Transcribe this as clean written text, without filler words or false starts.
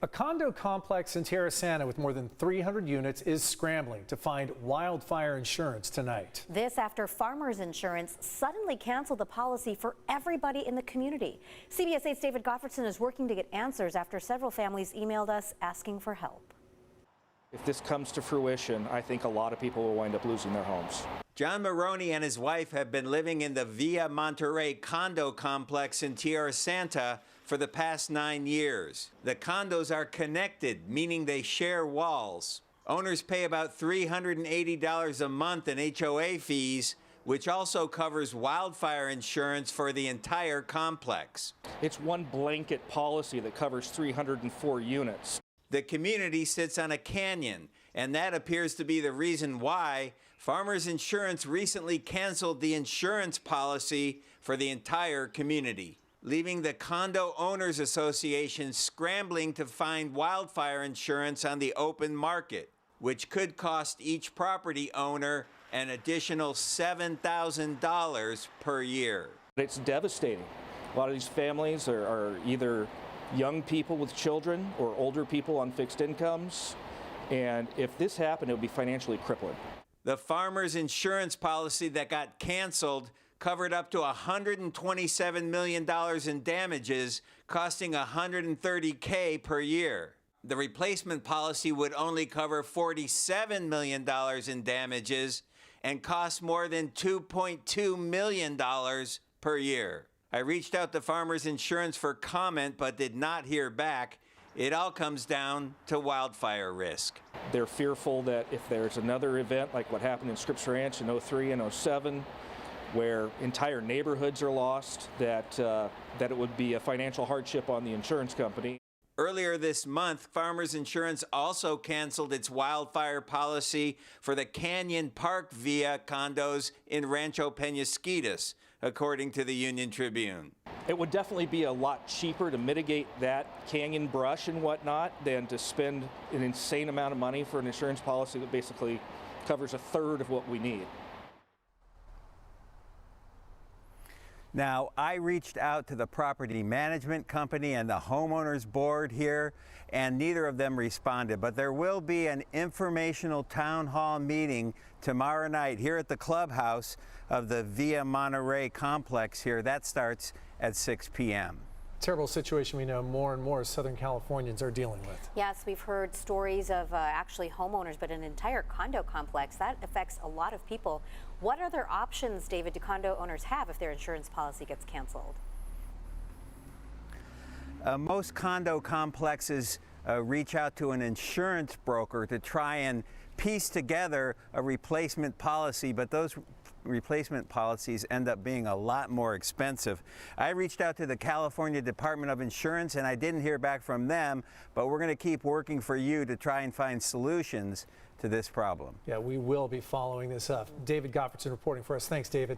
A condo complex in Tierrasanta with more than 300 units is scrambling to find wildfire insurance tonight. This after Farmers Insurance suddenly canceled the policy for everybody in the community. CBS 8's David Gottfredson is working to get answers after several families emailed us asking for help. If this comes to fruition, I think a lot of people will wind up losing their homes. John Maroney and his wife have been living in the Villa Monterey condo complex in Tierrasanta for the past 9 years. The condos are connected, meaning they share walls. Owners pay about $380 a month in HOA fees, which also covers wildfire insurance for the entire complex. It's one blanket policy that covers 304 units. The community sits on a canyon, and that appears to be the reason why Farmers Insurance recently canceled the insurance policy for the entire community, leaving the Condo Owners Association scrambling to find wildfire insurance on the open market, which could cost each property owner an additional $7,000 per year. It's devastating. A lot of these families are either young people with children or older people on fixed incomes, and if this happened, it would be financially crippling. The Farmers Insurance policy that got canceled covered up to $127 million in damages, costing $130K per year. The replacement policy would only cover $47 million in damages and cost more than $2.2 million per year. I reached out to Farmers Insurance for comment but did not hear back. It all comes down to wildfire risk. They're fearful that if there's another event like what happened in Scripps Ranch in '03 and '07, where entire neighborhoods are lost, that it would be a financial hardship on the insurance company. Earlier this month, Farmers Insurance also canceled its wildfire policy for the Canyon Park Villa condos in Rancho Penasquitos, according to the Union Tribune. It would definitely be a lot cheaper to mitigate that canyon brush and whatnot than to spend an insane amount of money for an insurance policy that basically covers a third of what we need. Now, I reached out to the property management company and the homeowners board here, and neither of them responded. But there will be an informational town hall meeting tomorrow night here at the clubhouse of the Villa Monterey complex here. That starts at 6 p.m. Terrible situation we know more and more Southern Californians are dealing with. Yes, we've heard stories of actually homeowners, but an entire condo complex. That affects a lot of people. What other options, David, do condo owners have if their insurance policy gets canceled? Most condo complexes reach out to an insurance broker to try and piece together a replacement policy, but those replacement policies end up being a lot more expensive. I reached out to the California Department of Insurance and I didn't hear back from them, but we're going to keep working for you to try and find solutions to this problem. Yeah, we will be following this up. David Gottfredson reporting for us. Thanks, David.